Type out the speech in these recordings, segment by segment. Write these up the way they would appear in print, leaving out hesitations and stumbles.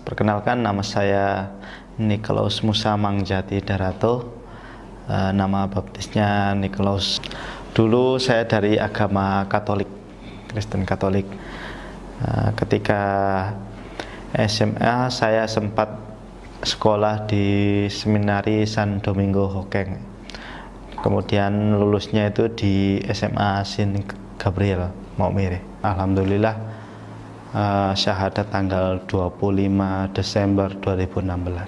Perkenalkan, nama saya Nikolaus Musa Mangjati Darato, nama baptisnya Nikolaus. Dulu saya dari agama Katolik, Kristen Katolik. Ketika SMA saya sempat sekolah di Seminari San Domingo Hokeng. Kemudian lulusnya itu di SMA Sin Gabriel Maumere. Alhamdulillah, syahadat tanggal 25 Desember 2016.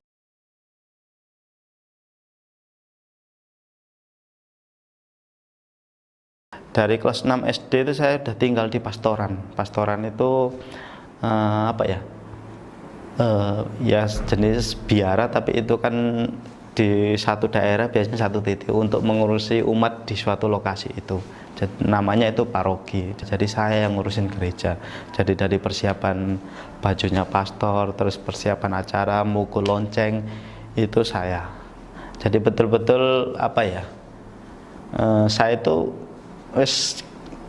Dari kelas 6 SD itu saya udah tinggal di pastoran. Pastoran itu ya jenis biara, tapi itu kan di satu daerah biasanya satu titik untuk mengurusi umat di suatu lokasi itu. Jadi, namanya itu paroki. Jadi saya yang ngurusin gereja. Jadi dari persiapan bajunya pastor, terus persiapan acara, mukul lonceng, itu saya. Jadi betul-betul saya itu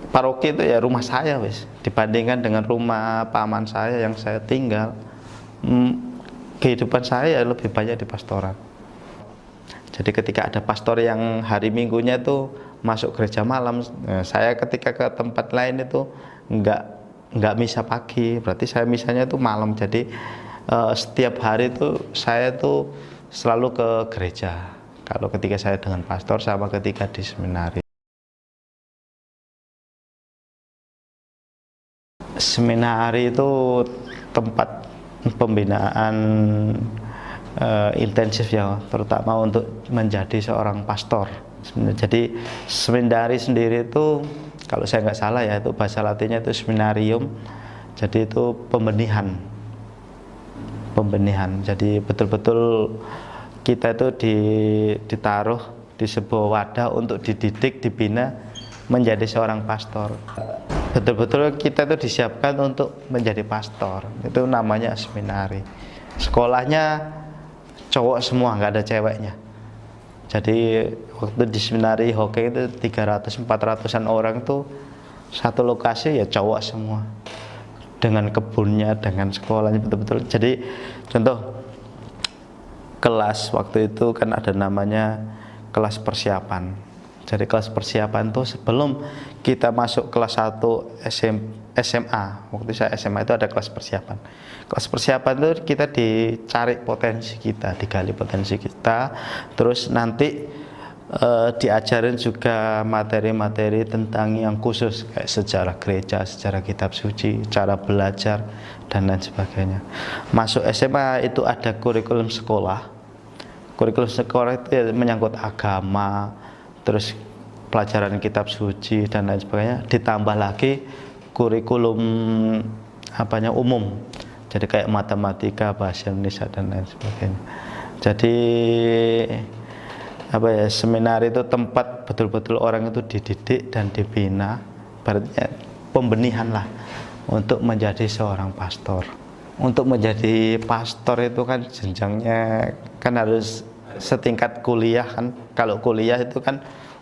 paroki itu ya rumah saya dibandingkan dengan rumah paman saya yang saya tinggal. Kehidupan saya lebih banyak di pastoran. Jadi ketika ada pastor yang hari Minggunya itu masuk gereja malam, saya ketika ke tempat lain itu nggak misa pagi, berarti saya misanya itu malam. Jadi setiap hari itu saya itu selalu ke gereja. Kalau ketika saya dengan pastor sama ketika di seminari. Seminari itu tempat pembinaan intensif ya, terutama untuk menjadi seorang pastor. Jadi seminari sendiri itu, kalau saya nggak salah ya, itu bahasa latinnya itu seminarium. Jadi itu pembenihan. Jadi betul-betul kita itu ditaruh di sebuah wadah untuk dididik, dibina menjadi seorang pastor. Betul-betul kita itu disiapkan untuk menjadi pastor. Itu namanya seminari. Sekolahnya cowok semua, nggak ada ceweknya. Jadi waktu di seminari Hokeng itu 300-400an orang tuh satu lokasi ya cowok semua, dengan kebunnya, dengan sekolahnya, betul-betul. Jadi contoh kelas waktu itu kan ada namanya kelas persiapan. Jadi kelas persiapan tuh sebelum kita masuk kelas 1 SMA, waktu saya SMA itu ada kelas persiapan. Kelas persiapan itu kita dicari potensi kita, digali potensi kita, terus nanti diajarin juga materi-materi tentang yang khusus kayak sejarah gereja, sejarah kitab suci, cara belajar dan lain sebagainya. Masuk SMA itu ada kurikulum sekolah. Kurikulum sekolah itu ya menyangkut agama, terus pelajaran kitab suci dan lain sebagainya, ditambah lagi kurikulum umum, jadi kayak matematika, bahasa Indonesia dan lain sebagainya. Jadi seminari itu tempat betul-betul orang itu dididik dan dibina, berarti pembenihan lah untuk menjadi seorang pastor. Untuk menjadi pastor itu kan jenjangnya kan harus setingkat kuliah kan. Kalau kuliah itu kan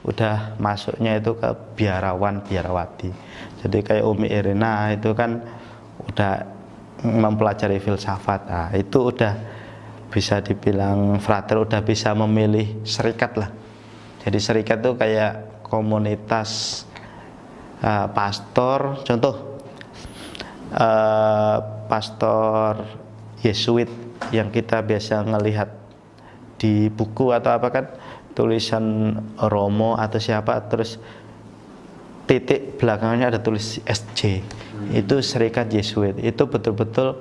udah masuknya itu ke biarawan, biarawati. Jadi kayak Umi Irina itu kan udah mempelajari filsafat. Nah, itu udah bisa dibilang frater, udah bisa memilih serikat lah. Jadi serikat itu kayak komunitas pastor, contoh pastor Yesuit yang kita biasa ngelihat di buku atau apa kan, tulisan Romo atau siapa, terus titik belakangnya ada tulis SJ. Itu serikat Yesuit. Itu betul-betul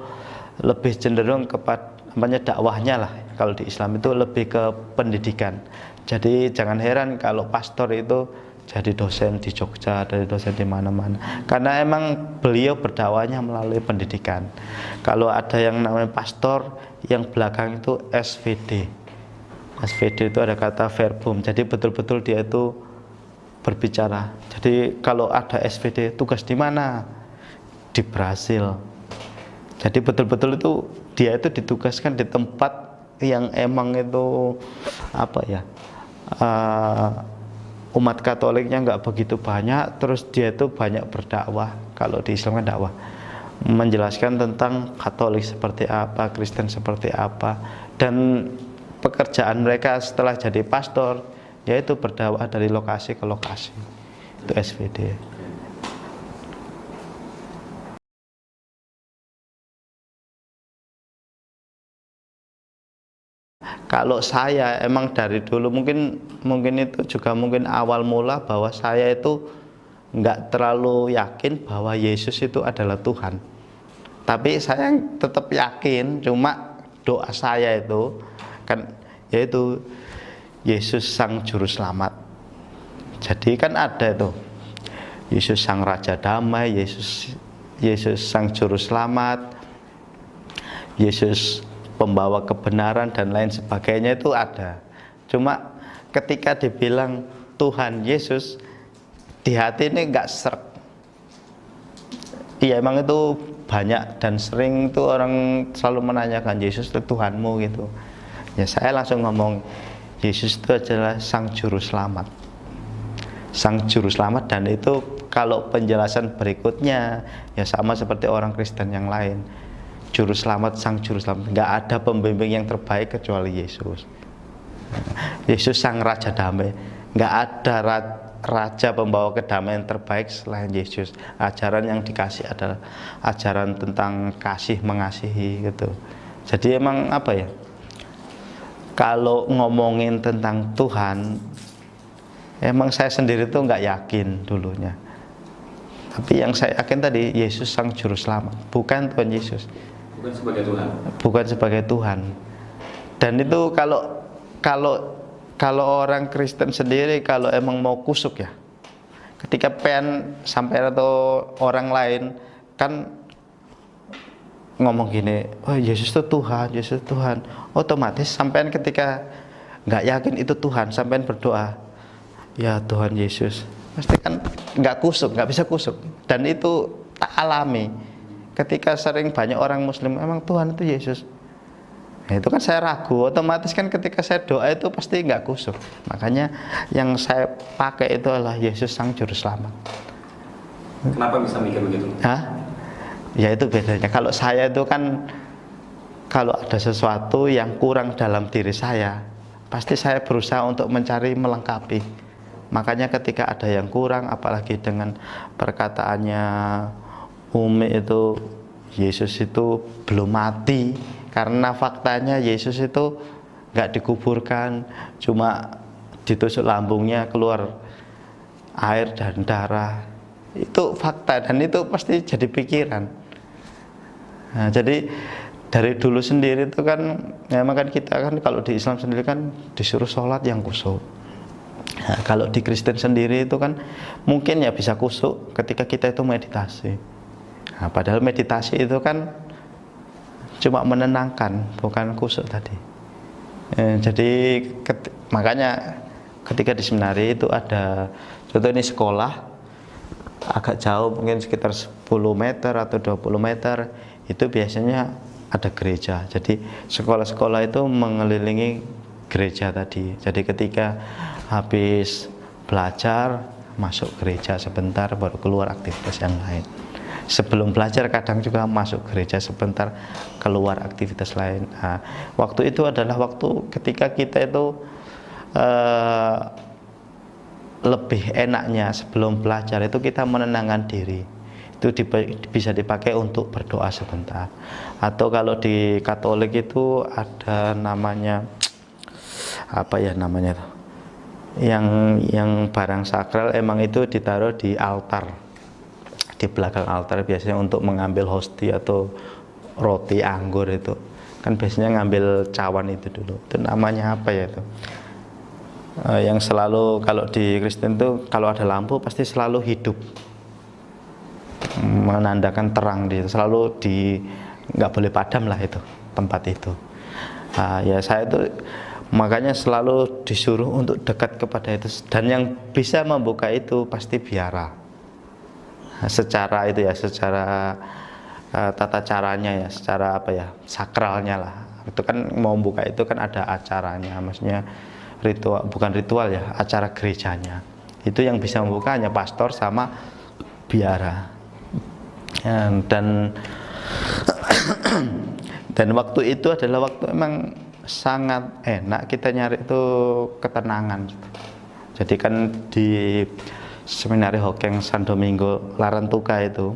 lebih cenderung kepada dakwahnya lah. Kalau di Islam itu lebih ke pendidikan. Jadi jangan heran kalau pastor itu jadi dosen di Jogja, dari dosen di mana-mana. Karena emang beliau berdakwahnya melalui pendidikan. Kalau ada yang namanya pastor, yang belakang itu SVD. SVD itu ada kata verbum. Jadi betul-betul dia itu berbicara. Jadi kalau ada SVD, tugas di mana? Di Brasil. Jadi betul-betul itu dia itu ditugaskan di tempat yang emang itu apa ya? Umat Katoliknya nggak begitu banyak, terus dia itu banyak berdakwah. Kalau di Islam kan dakwah, menjelaskan tentang Katolik seperti apa, Kristen seperti apa, dan pekerjaan mereka setelah jadi pastor yaitu berdakwah dari lokasi ke lokasi. Itu SVD. Kalau saya emang dari dulu mungkin itu juga mungkin awal mula bahwa saya itu nggak terlalu yakin bahwa Yesus itu adalah Tuhan. Tapi saya tetap yakin, cuma doa saya itu kan yaitu Yesus Sang Juru Selamat. Jadi kan ada itu Yesus Sang Raja Damai, Yesus Sang Juru Selamat, Yesus Pembawa kebenaran dan lain sebagainya itu ada. Cuma ketika dibilang Tuhan Yesus, di hati ini nggak seret. Iya emang itu banyak dan sering itu orang selalu menanyakan Yesus itu Tuhanmu gitu. Ya saya langsung ngomong Yesus itu adalah Sang Juru Selamat. Sang Juru Selamat, dan itu kalau penjelasan berikutnya ya sama seperti orang Kristen yang lain. Juru Selamat, Sang Juru Selamat, nggak ada pembimbing yang terbaik kecuali Yesus. Yesus Sang Raja Damai, nggak ada Raja pembawa kedamaian terbaik selain Yesus. Ajaran yang dikasih adalah ajaran tentang kasih mengasihi gitu. Jadi emang apa ya? Kalau ngomongin tentang Tuhan, emang saya sendiri tuh nggak yakin dulunya. Tapi yang saya yakin tadi Yesus Sang Juru Selamat, bukan Tuhan Yesus. Bukan sebagai Tuhan. Bukan sebagai Tuhan. Dan itu kalau orang Kristen sendiri kalau emang mau kusuk ya, ketika pengen sampai atau orang lain kan ngomong gini, oh Yesus itu Tuhan, Yesus itu Tuhan, otomatis sampean ketika nggak yakin itu Tuhan, sampean berdoa, ya Tuhan Yesus, pasti kan nggak kusuk, nggak bisa kusuk. Dan itu tak alami. Ketika sering banyak orang Muslim, emang Tuhan itu Yesus. Nah, itu kan saya ragu, otomatis kan ketika saya doa itu pasti nggak kusuk. Makanya yang saya pakai itu adalah Yesus Sang Juru Selamat. Kenapa bisa mikir begitu? Hah? Ya itu bedanya. Kalau saya itu kan kalau ada sesuatu yang kurang dalam diri saya, pasti saya berusaha untuk mencari melengkapi. Makanya ketika ada yang kurang, apalagi dengan perkataannya Umi itu Yesus itu belum mati, karena faktanya Yesus itu nggak dikuburkan, cuma ditusuk lambungnya keluar air dan darah. Itu fakta dan itu pasti jadi pikiran. Nah, jadi dari dulu sendiri itu kan memang kan kita kan kalau di Islam sendiri kan disuruh sholat yang khusyuk. Nah, kalau di Kristen sendiri itu kan mungkin ya bisa khusyuk ketika kita itu meditasi. Nah, padahal meditasi itu kan cuma menenangkan, bukan khusyuk tadi. Jadi makanya ketika di seminari itu ada, contoh ini sekolah agak jauh mungkin sekitar 10 meter atau 20 meter itu biasanya ada gereja. Jadi sekolah-sekolah itu mengelilingi gereja tadi. Jadi ketika habis belajar masuk gereja sebentar baru keluar aktivitas yang lain. Sebelum belajar kadang juga masuk gereja sebentar, keluar aktivitas lain. Nah, waktu itu adalah waktu ketika kita itu lebih enaknya sebelum belajar itu kita menenangkan diri. Itu bisa dipakai untuk berdoa sebentar. Atau kalau di Katolik itu ada namanya apa ya namanya, yang barang sakral emang itu ditaruh di altar. Di belakang altar biasanya untuk mengambil hosti atau roti anggur itu kan biasanya ngambil cawan itu dulu, itu namanya apa ya itu, yang selalu kalau di Kristen itu kalau ada lampu pasti selalu hidup, menandakan terang, di selalu di nggak boleh padam lah itu tempat itu. Ya saya itu makanya selalu disuruh untuk dekat kepada itu, dan yang bisa membuka itu pasti biara. Secara itu ya, secara tata caranya ya, secara apa ya, sakralnya lah. Itu kan mau buka itu kan ada acaranya, maksudnya ritual, bukan ritual ya, acara gerejanya. Itu yang bisa membuka hanya pastor sama biara. Dan dan waktu itu adalah waktu emang sangat enak kita nyari itu ketenangan. Jadi kan di Seminari Hokeng San Domingo Larantuka itu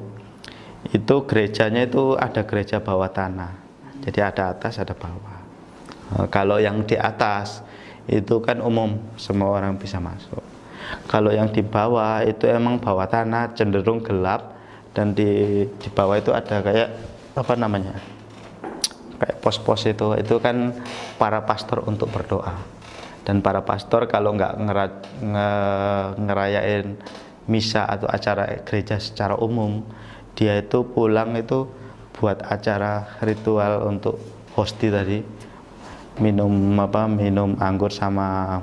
gerejanya itu ada gereja bawah tanah. Jadi ada atas ada bawah. Kalau yang di atas itu kan umum, semua orang bisa masuk. Kalau yang di bawah itu emang bawah tanah, cenderung gelap, dan di bawah itu ada kayak apa namanya, kayak pos-pos itu kan para pastor untuk berdoa. Dan para pastor kalau nggak ngerayain misa atau acara gereja secara umum, dia itu pulang itu buat acara ritual untuk hosti tadi, minum anggur sama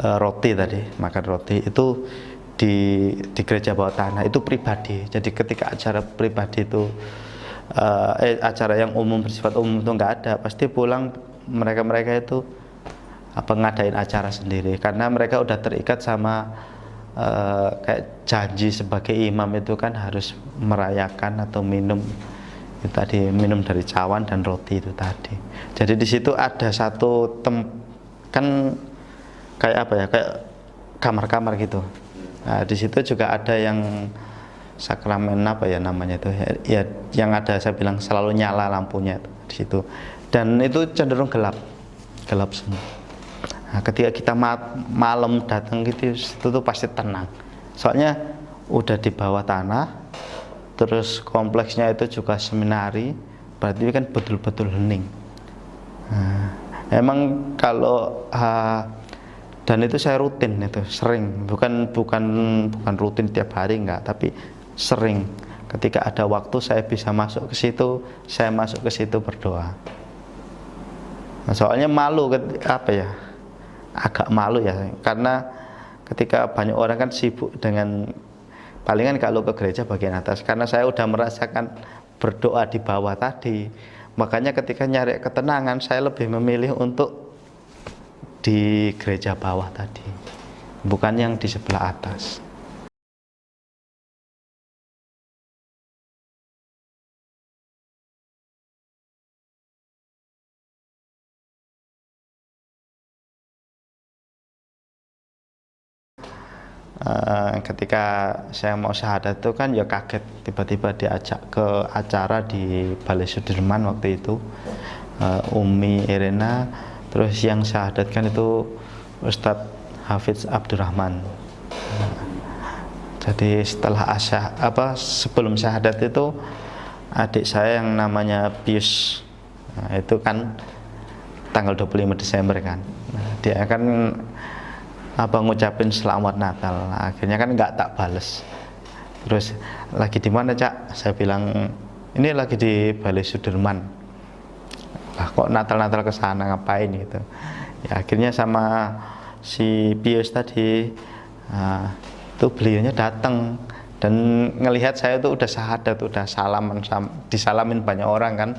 roti tadi, makan roti itu di gereja bawah tanah itu pribadi. Jadi ketika acara pribadi itu acara yang umum, bersifat umum itu nggak ada, pasti pulang mereka itu ngadain acara sendiri, karena mereka udah terikat sama kayak janji sebagai imam itu kan harus merayakan atau minum itu tadi, minum dari cawan dan roti itu tadi. Jadi di situ ada satu kan kayak apa ya, kayak kamar-kamar gitu. Nah, di situ juga ada yang sakramen apa ya namanya itu ya, yang ada saya bilang selalu nyala lampunya itu di situ, dan itu cenderung gelap semua. Nah, ketika kita malam datang gitu, itu tuh pasti tenang, soalnya udah di bawah tanah, terus kompleksnya itu juga seminari, berarti kan betul-betul hening. Nah, emang kalau dan itu saya rutin, itu sering, bukan rutin tiap hari enggak, tapi sering. Ketika ada waktu saya bisa masuk ke situ, saya masuk ke situ berdoa. Nah, soalnya malu apa ya, agak malu ya, karena ketika banyak orang kan sibuk dengan, palingan kalau ke gereja bagian atas, karena saya udah merasakan berdoa di bawah tadi, makanya ketika nyari ketenangan saya lebih memilih untuk di gereja bawah tadi, bukan yang di sebelah atas. Ketika saya mau syahadat itu kan ya kaget, tiba-tiba diajak ke acara di Balai Sudirman waktu itu, Umi Irena, terus yang syahadatkan itu Ustadz Hafiz Abdurrahman. Jadi setelah sebelum syahadat itu adik saya yang namanya Pius, itu kan tanggal 25 Desember kan, dia akan ngucapin selamat Natal. Akhirnya kan nggak tak bales. Terus lagi di mana Cak? Saya bilang ini lagi di Balai Sudirman. Lah kok Natal ke sana ngapain gitu? Ya akhirnya sama si Pius tadi, itu beliaunya datang dan ngelihat saya tuh udah syahadat, udah salaman, disalamin banyak orang kan.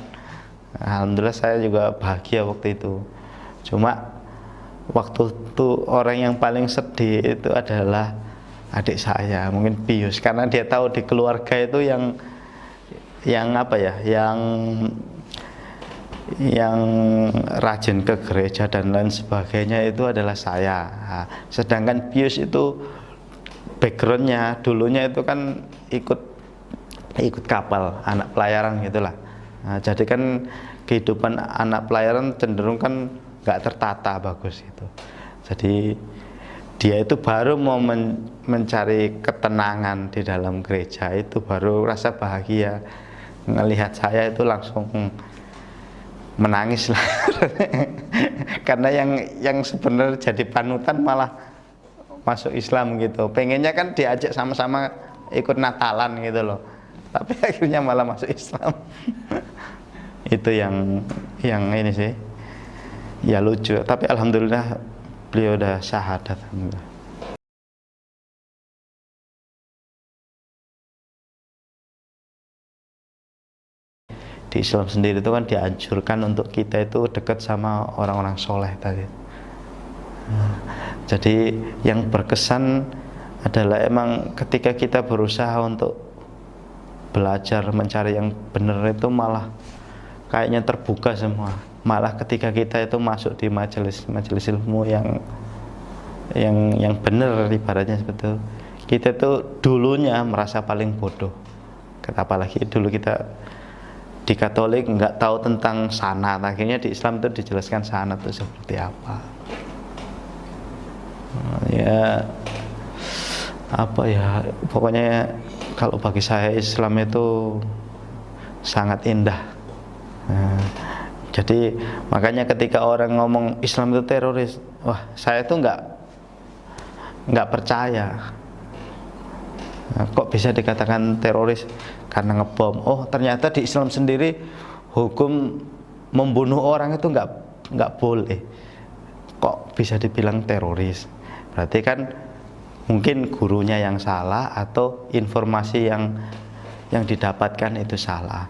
Alhamdulillah saya juga bahagia waktu itu. Cuma waktu itu orang yang paling sedih itu adalah adik saya, mungkin Pius, karena dia tahu di keluarga itu yang apa ya, yang rajin ke gereja dan lain sebagainya itu adalah saya. Nah, sedangkan Pius itu backgroundnya dulunya itu kan ikut kapal, anak pelayaran gitulah. Nah, jadi kan kehidupan anak pelayaran cenderung kan nggak tertata bagus itu. Jadi dia itu baru mau mencari ketenangan di dalam gereja, itu baru rasa bahagia. Ngelihat saya itu langsung menangis lah. Karena yang sebenarnya jadi panutan malah masuk Islam gitu. Pengennya kan diajak sama-sama ikut Natalan gitu loh, tapi akhirnya malah masuk Islam. Itu yang ini sih ya lucu, tapi alhamdulillah beliau udah syahadat. Alhamdulillah. Di Islam sendiri itu kan dianjurkan untuk kita itu dekat sama orang-orang soleh tadi. Jadi yang berkesan adalah emang ketika kita berusaha untuk belajar mencari yang benar itu malah kayaknya terbuka semua. Malah ketika kita itu masuk di majelis ilmu yang benar, ibaratnya seperti itu, kita itu dulunya merasa paling bodoh. Apalagi dulu kita di Katolik nggak tahu tentang sanad, akhirnya di Islam itu dijelaskan sanad itu seperti apa. Ya apa ya, pokoknya kalau bagi saya Islam itu sangat indah. Jadi makanya ketika orang ngomong Islam itu teroris, wah saya itu nggak percaya. Kok bisa dikatakan teroris? Karena ngebom. Oh ternyata di Islam sendiri hukum membunuh orang itu nggak boleh. Kok bisa dibilang teroris? Berarti kan mungkin gurunya yang salah atau informasi yang didapatkan itu salah.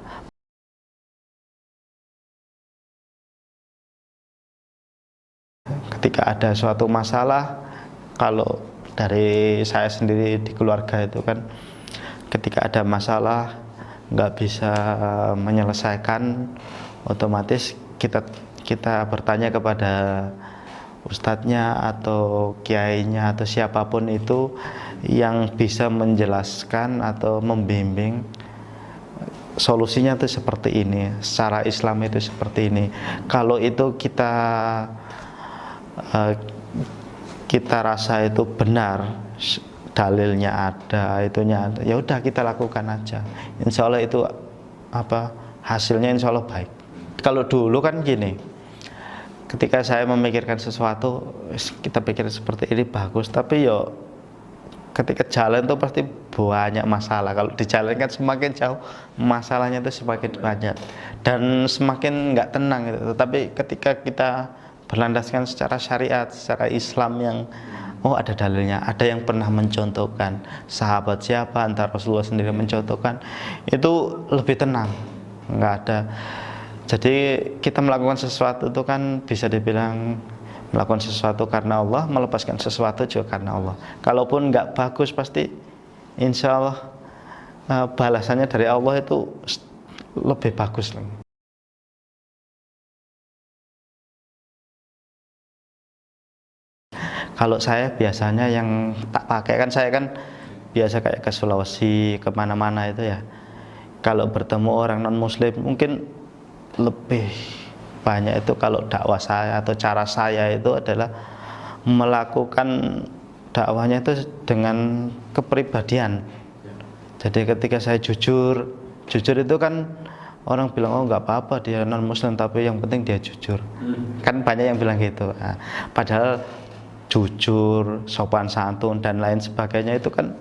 Ketika ada suatu masalah, kalau dari saya sendiri di keluarga itu kan, ketika ada masalah nggak bisa menyelesaikan, otomatis kita bertanya kepada ustadznya atau kiainya atau siapapun itu yang bisa menjelaskan atau membimbing solusinya itu seperti ini, secara Islam itu seperti ini. Kalau itu kita rasa itu benar, dalilnya ada, itunya ada, ya udah kita lakukan aja. Insya Allah itu hasilnya insya Allah baik. Kalau dulu kan gini, ketika saya memikirkan sesuatu, kita pikir seperti ini bagus, tapi yo ketika jalan tuh pasti banyak masalah. Kalau di jalan kan semakin jauh masalahnya itu semakin banyak dan semakin nggak tenang gitu. Tapi ketika kita berlandaskan secara syariat, secara Islam yang ada dalilnya, ada yang pernah mencontohkan, sahabat siapa, antara Rasulullah sendiri mencontohkan, itu lebih tenang, nggak ada. Jadi kita melakukan sesuatu itu kan bisa dibilang melakukan sesuatu karena Allah, melepaskan sesuatu juga karena Allah. Kalaupun nggak bagus, pasti insya Allah balasannya dari Allah itu lebih bagus lagi. Kalau saya biasanya yang tak pakai kan, saya kan biasa kayak ke Sulawesi, kemana-mana itu ya. Kalau bertemu orang non Muslim mungkin lebih banyak itu kalau dakwah saya atau cara saya itu adalah melakukan dakwahnya itu dengan kepribadian. Jadi ketika saya jujur itu kan orang bilang oh nggak apa-apa dia non Muslim, tapi yang penting dia jujur. Kan banyak yang bilang gitu. Nah, padahal jujur, sopan santun dan lain sebagainya itu kan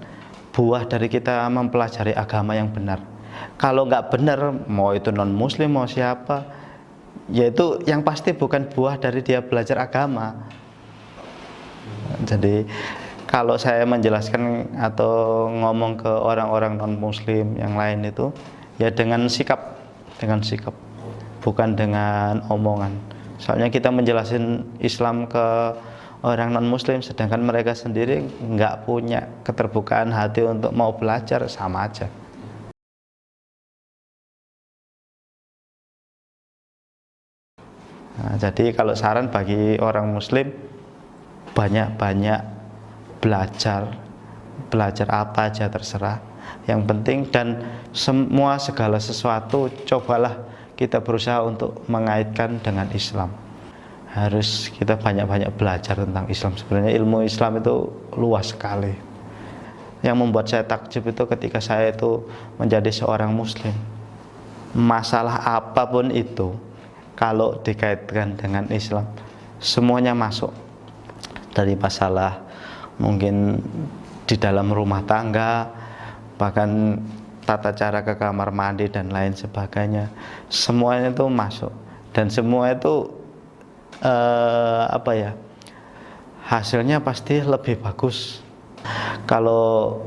buah dari kita mempelajari agama yang benar. Kalau nggak benar, mau itu non Muslim mau siapa, yaitu yang pasti bukan buah dari dia belajar agama. Jadi kalau saya menjelaskan atau ngomong ke orang-orang non Muslim yang lain itu ya dengan sikap, bukan dengan omongan. Soalnya kita menjelasin Islam ke orang non Muslim, sedangkan mereka sendiri nggak punya keterbukaan hati untuk mau belajar, sama aja. Nah, jadi kalau saran bagi orang Muslim, banyak-banyak belajar apa aja terserah, yang penting, dan segala sesuatu cobalah kita berusaha untuk mengaitkan dengan Islam. Harus kita banyak-banyak belajar tentang Islam. Sebenarnya ilmu Islam itu luas sekali. Yang membuat saya takjub itu ketika saya itu menjadi seorang Muslim, masalah apapun itu kalau dikaitkan dengan Islam semuanya masuk, dari masalah mungkin di dalam rumah tangga, bahkan tata cara ke kamar mandi dan lain sebagainya, semuanya itu masuk, dan semua itu hasilnya pasti lebih bagus. Kalau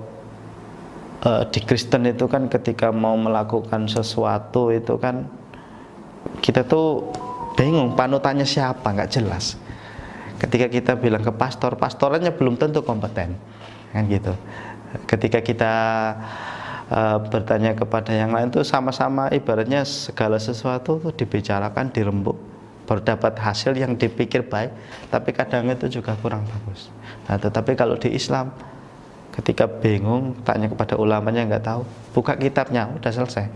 di Kristen itu kan ketika mau melakukan sesuatu itu kan kita tuh bingung panutannya siapa, nggak jelas. Ketika kita bilang ke pastor, pastorannya belum tentu kompeten, kan gitu. Ketika kita bertanya kepada yang lain tuh sama-sama ibaratnya segala sesuatu tuh dibicarakan, dirembuk, baru dapat hasil yang dipikir baik, tapi kadang itu juga kurang bagus. Nah, tetapi kalau di Islam, ketika bingung tanya kepada ulamanya nggak tahu, buka kitabnya, udah selesai.